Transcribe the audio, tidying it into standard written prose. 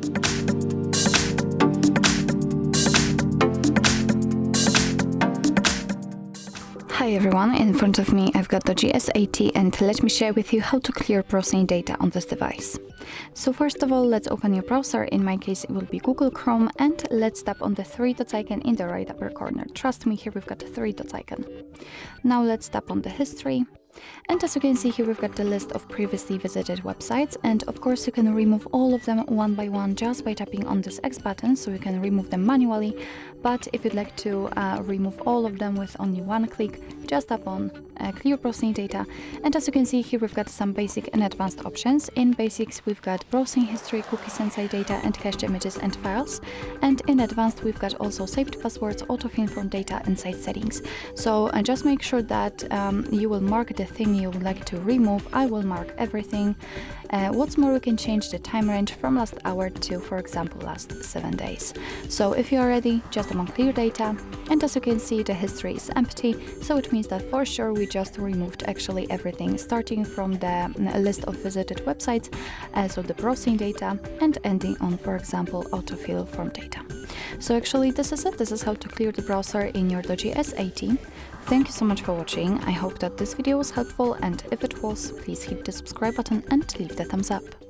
Hi everyone, in front of me I've got the DOOGEE S80 and let me share with you how to clear browsing data on this device. So first of all, let's open your browser. In my case it will be Google Chrome, and let's tap on the three dots icon in the right upper corner. Trust me, here we've got the three dots icon. Now let's tap on the history. And as you can see here, we've got the list of previously visited websites, and of course you can remove all of them one by one just by tapping on this X button, so you can remove them manually. But if you'd like to remove all of them with only one click, just tap on clear browsing data. And as you can see here, we've got some basic and advanced options. In basics, we've got browsing history, cookies and site data, and cached images and files. And in advanced, we've got also saved passwords, autofill from data, and site settings. So just make sure that you will mark the thing you would like to remove. I will mark everything. What's more, we can change the time range from last hour to, for example, last 7 days. So if you are ready, just tap on clear data, and as you can see, the history is empty, so it means that for sure we just removed actually everything, starting from the list of visited websites, so the browsing data, and ending on, for example, autofill from data. So actually this is it. This is how to clear the browser in your DOOGEE S80. Thank you so much for watching. I hope that this video was helpful, and if it was, please hit the subscribe button and leave the thumbs up.